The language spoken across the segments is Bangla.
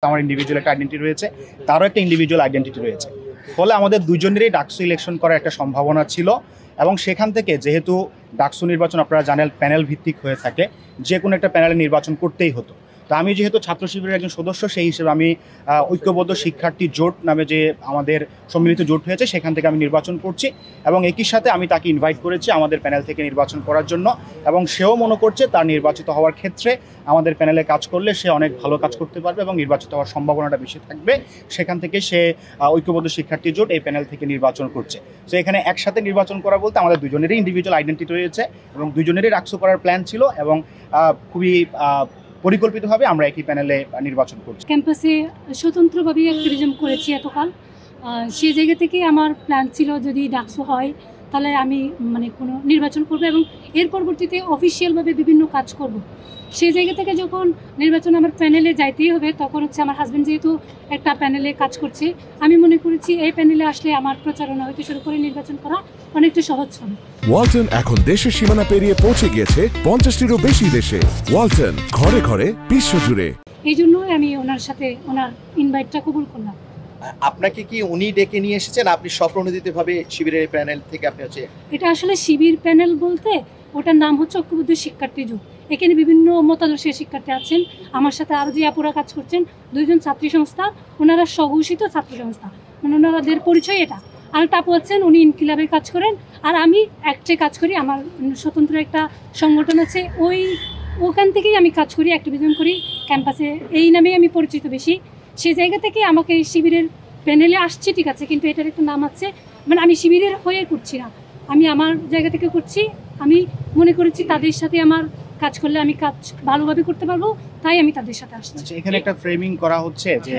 আমার ইন্ডিভিজুয়াল একটা আইডেন্টিটি রয়েছে, তারও একটা ইন্ডিভিজুয়াল আইডেন্টিটি রয়েছে। ফলে আমাদের দুজনেরই ডাকসু ইলেকশন করার একটা সম্ভাবনা ছিল এবং সেখান থেকে যেহেতু ডাকসু নির্বাচন আপনারা জানেন প্যানেল ভিত্তিক হয়ে থাকে, যে কোনো একটা প্যানেলে নির্বাচন করতেই হতো। তো আমি যেহেতু ছাত্র শিবিরের একজন সদস্য, সেই হিসেবে আমি ঐক্যবদ্ধ শিক্ষার্থী জোট নামে যে আমাদের সম্মিলিত জোট হয়েছে সেখান থেকে আমি নির্বাচন করছি এবং একই সাথে আমি তাকে ইনভাইট করেছি আমাদের প্যানেল থেকে নির্বাচন করার জন্য এবং সেও মনে করছে তার নির্বাচিত হওয়ার ক্ষেত্রে আমাদের প্যানেলে কাজ করলে সে অনেক ভালো কাজ করতে পারবে এবং নির্বাচিত হওয়ার সম্ভাবনাটা বেশি থাকবে। সেখান থেকে সে ঐক্যবদ্ধ শিক্ষার্থী জোট এই প্যানেল থেকে নির্বাচন করছে। তো এখানে একসাথে নির্বাচন করা বলতে আমাদের দুজনেরই ইন্ডিভিজুয়াল আইডেন্টিটি রয়েছে এবং দুজনেরই ডাকসু করার প্ল্যান ছিল এবং খুবই পরিকল্পিতভাবে আমরা একই প্যানেলে নির্বাচন করছি। ক্যাম্পাসে স্বতন্ত্রভাবে অ্যাক্টিভিজম করেছি এতকাল, সেই জায়গা থেকে আমার প্ল্যান ছিল যদি ডাকসু হয় তাহলে আমি কোনো নির্বাচন করব এবং এর পরবর্তীতে অফিসিয়ালভাবে বিভিন্ন কাজ করব। সেই জায়গা থেকে যখন নির্বাচন আমার প্যানেলে যাইতেই হবে তখন আমার হাজব্যান্ড যেহেতু একটা প্যানেলে কাজ করছে, আমি মনে করেছি এই প্যানেলে আসলে আমার প্রচারণা হইতে শুরু করে নির্বাচন করা অনেকটা সহজ হবে। ওয়ালটন এখন দেশের সীমানা পেরিয়ে পৌঁছে গিয়েছে 50টিরও বেশি দেশে। ওয়ালটন, ঘরে ঘরে বিশ্বজুড়ে। এই জন্যই আমি ওনার সাথে ওনার ইনভাইটটা কবুল করলাম। আপনাকে কি উনি ডেকে নিয়ে এসেছেন, আপনি স্বপ্রণোদিতভাবে শিবিরের প্যানেল থেকে আপনি এটা আসলে শিবির প্যানেল বলতে ওটার নাম হচ্ছে ঐক্যবদ্ধ শিক্ষার্থী জোট। এখানে বিভিন্ন মতাদর্শের শিক্ষার্থী আছেন, আমার সাথে আরও যে আপুরা কাজ করছেন, দুইজন ছাত্রী সংস্থা, ওনারা স্বঘোষিত ছাত্রী সংস্থা, ওনাদের পরিচয় এটা। আর একটা আপু আছেন উনি ইনকিলাবে কাজ করেন, আর আমি অ্যাক্টে কাজ করি, আমার স্বতন্ত্র একটা সংগঠন আছে, ওখান থেকেই আমি কাজ করি, অ্যাক্টিভিজম করি ক্যাম্পাসে, এই নামেই আমি পরিচিত বেশি। সেই জায়গা থেকে আমাকে শিবিরের প্যানেলে আসছে, ঠিক আছে, কিন্তু এটার একটা নাম আছে, আমি শিবিরের হয়ে করছি না, আমি আমার জায়গা থেকে করছি। আমি মনে করেছি তাদের সাথে আমার কাজ করলে আমি কাজ ভালোভাবে করতে পারবো, তাই আমি তাদের সাথে আসছি। এখানে একটা ফ্রেমিং করা হচ্ছে যে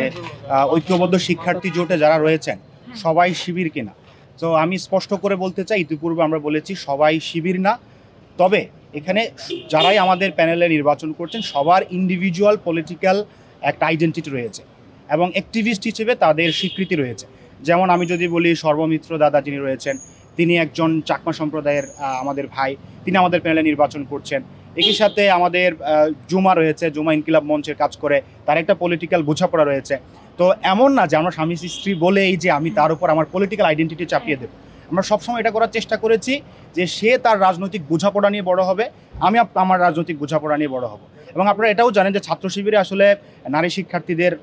ঐক্যবদ্ধ শিক্ষার্থী জোটে যারা রয়েছেন সবাই শিবির কিনা। তো আমি স্পষ্ট করে বলতে চাই, ইতিপূর্বে আমরা বলেছি সবাই শিবির না, তবে এখানে যারাই আমাদের প্যানেলে নির্বাচন করছেন সবার ইন্ডিভিজুয়াল পলিটিক্যাল একটা আইডেন্টিটি রয়েছে এবং অ্যাক্টিভিস্ট হিসেবে তাদের স্বীকৃতি রয়েছে। যেমন আমি যদি বলি সর্বমিত্র দাদা যিনি রয়েছেন, তিনি একজন চাকমা সম্প্রদায়ের আমাদের ভাই, তিনি আমাদের প্যানেলে নির্বাচন করছেন। একই সাথে আমাদের জুমা রয়েছে, জুমা ইনকিলাব মঞ্চের কাজ করে, তার একটা পলিটিক্যাল বোঝাপড়া রয়েছে। তো এমন না যে আমরা স্বামী স্ত্রী বলেই যে আমি তার উপর আমার পলিটিক্যাল আইডেন্টিটি চাপিয়ে দেবো। আমরা সবসময় এটা করার চেষ্টা করেছি যে সে তার রাজনৈতিক বোঝাপড়া নিয়ে বড় হবে, আমি আমার রাজনৈতিক বোঝাপড়া নিয়ে বড় হব। এবং আপনারা এটাও জানেন যে ছাত্র শিবিরে আসলে নারী শিক্ষার্থীদের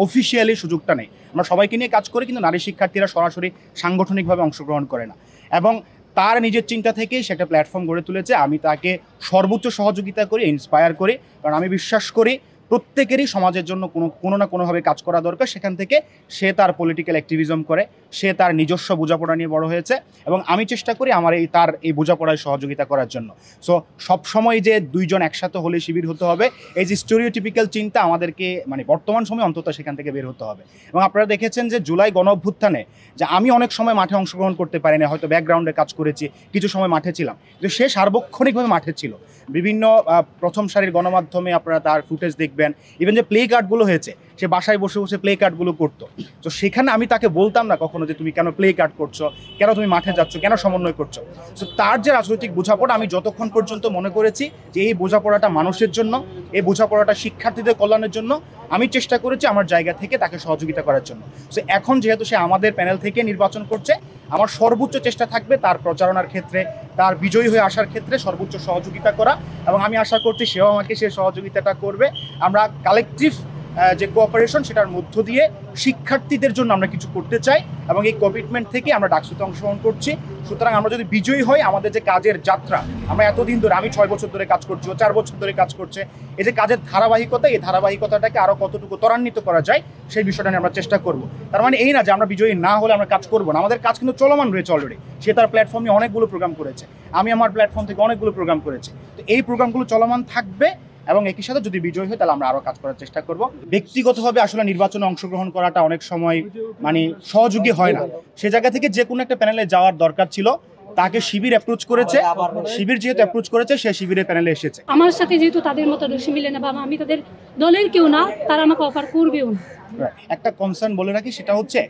অফিসিয়ালি সুযোগটা নেই। আমরা সবাইকে নিয়ে কাজ করি, কিন্তু নারী শিক্ষার্থীরা সরাসরি সাংগঠনিকভাবে অংশগ্রহণ করে না এবং তার নিজের চিন্তা থেকেই সে একটা প্ল্যাটফর্ম গড়ে তুলেছে। আমি তাকে সর্বোচ্চ সহযোগিতা করি, ইন্সপায়ার করি, কারণ আমি বিশ্বাস করি প্রত্যেকেরই সমাজের জন্য কোনো না কোনোভাবে কাজ করা দরকার। সেখান থেকে সে তার পলিটিক্যাল অ্যাক্টিভিজম করে, সে তার নিজস্ব বোঝাপড়া নিয়ে বড় হয়েছে এবং আমি চেষ্টা করি আমার তার এই বোঝাপড়ায় সহযোগিতা করার জন্য। সো সবসময় যে দুইজন একসাথে হলে শিবির হতে হবে, এই যে স্টেরিওটিপিক্যাল চিন্তা আমাদেরকে বর্তমান সময়ে অন্তত সেখান থেকে বের হতে হবে। এবং আপনারা দেখেছেন যে জুলাই গণ অভ্যুত্থানে যে আমি অনেক সময় মাঠে অংশগ্রহণ করতে পারিনি, হয়তো ব্যাকগ্রাউন্ডে কাজ করেছি, কিছু সময় মাঠে ছিলাম, কিন্তু সে সার্বক্ষণিকভাবে মাঠে ছিল। বিভিন্ন প্রথম সারির গণমাধ্যমে আপনারা তার ফুটেজ দেখবেন, ইভেন যে প্লে কার্ডগুলো হয়েছে সে বাসায় বসে বসে প্লে কার্ডগুলো করতো। তো সেখানে আমি তাকে বলতাম না কখনো যে তুমি কেন প্লে কার্ড করছো, কেন তুমি মাঠে যাচ্ছ, কেন সমন্বয় করছো। তো তার যে রাজনৈতিক বোঝাপড়া, আমি যতক্ষণ পর্যন্ত মনে করেছি যে এই বোঝাপড়াটা মানুষের জন্য, এই বোঝাপড়াটা শিক্ষার্থীদের কল্যাণের জন্য, আমি চেষ্টা করেছি আমার জায়গা থেকে তাকে সহযোগিতা করার জন্য। সো এখন যেহেতু সে আমাদের প্যানেল থেকে নির্বাচন করছে, আমার সর্বোচ্চ চেষ্টা থাকবে তার প্রচারণার ক্ষেত্রে, তার বিজয়ী হয়ে আসার ক্ষেত্রে সর্বোচ্চ সহযোগিতা করা এবং আমি আশা করছি সেও আমাকে সে সহযোগিতাটা করবে। আমরা কালেকটিভ যে কোঅপারেশন সেটার মধ্য দিয়ে শিক্ষার্থীদের জন্য আমরা কিছু করতে চাই এবং এই কমিটমেন্ট থেকে আমরা ডাকসুতে অংশগ্রহণ করছি। সুতরাং আমরা যদি বিজয়ী হই, আমাদের যে কাজের যাত্রা, আমরা এতদিন ধরে, আমি 6 বছর ধরে কাজ করছি, ও 4 বছর ধরে কাজ করছে, এই যে কাজের ধারাবাহিকতা, এই ধারাবাহিকতাটাকে আরও কতটুকু ত্বরান্বিত করা যায় সেই বিষয়টা নিয়ে আমরা চেষ্টা করব। তার মানে এই না যে আমরা বিজয়ী না হলে আমরা কাজ করবো না, আমাদের কাজ কিন্তু চলমান রয়েছে অলরেডি। সে তার প্ল্যাটফর্মে অনেকগুলো প্রোগ্রাম করেছে, আমি আমার প্ল্যাটফর্ম থেকে অনেকগুলো প্রোগ্রাম করেছি। তো এই প্রোগ্রামগুলো চলমান থাকবে এবং একই সাথে যদি বিজয় হয় তাহলে আমরা আরও কাজ করার চেষ্টা করব। ব্যক্তিগতভাবে আসলে নির্বাচনে অংশগ্রহণ করাটা অনেক সময় সহযোগী হয় না, সে জায়গা থেকে যে কোনো একটা প্যানেলে যাওয়ার দরকার ছিল, তাকে শিবির অ্যাপ্রোচ করেছে, শিবির যেহেতু অ্যাপ্রোচ করেছে সে শিবিরের প্যানেলে এসেছে। আমার সাথে যেহেতু তাদের মতাদর্শ মিলে না বা আমি তাদের দলের কেউ না, তারা আমাকে অফার করবেও না। একটা কনসার্ন বলে রাখি, সেটা হচ্ছে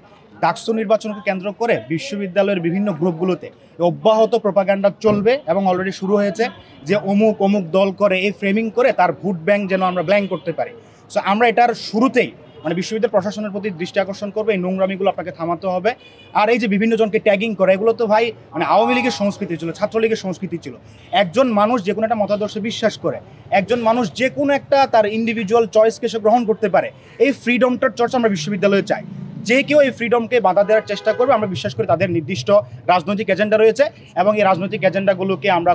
ডাকসু নির্বাচনকে কেন্দ্র করে বিশ্ববিদ্যালয়ের বিভিন্ন গ্রুপগুলোতে অব্যাহত প্রোপাগান্ডা চলবে এবং অলরেডি শুরু হয়েছে যে অমুক অমুক দল করে, এই ফ্রেমিং করে তার ভোট ব্যাংক যেন আমরা ব্ল্যাঙ্ক করতে পারি। সো আমরা এটার শুরুতেই মানে বিশ্ববিদ্যালয় প্রশাসনের প্রতি দৃষ্টি আকর্ষণ করবে, এই নোংরামিগুলো আপনাকে থামাতে হবে। আর এই যে বিভিন্ন জনকে ট্যাগিং করে, এগুলো তো ভাই মানে আওয়ামী লীগের সংস্কৃতি ছিল, ছাত্রলীগের সংস্কৃতি ছিল। একজন মানুষ যে কোনো একটা মতাদর্শে বিশ্বাস করে, একজন মানুষ যে কোনো একটা তার ইন্ডিভিজুয়াল চয়েসকে সে গ্রহণ করতে পারে, এই ফ্রিডমটার চর্চা আমরা বিশ্ববিদ্যালয়ে চাই। যে কেউ এই ফ্রিডমকে বাধা দেওয়ার চেষ্টা করবে, আমরা বিশ্বাস করি তাদের নির্দিষ্ট রাজনৈতিক এজেন্ডা রয়েছে, এবং এই রাজনৈতিক এজেন্ডাগুলোকে আমরা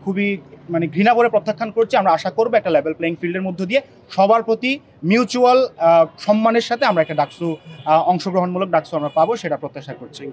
খুবই ঘৃণা করে প্রত্যাখ্যান করছি। আমরা আশা করবো একটা লেভেল প্লেইং ফিল্ডের মধ্য দিয়ে সবার প্রতি মিউচুয়াল সম্মানের সাথে আমরা একটা ডাকসু অংশগ্রহণমূলক ডাকসু আমরা পাবো, সেটা প্রত্যাশা করছি।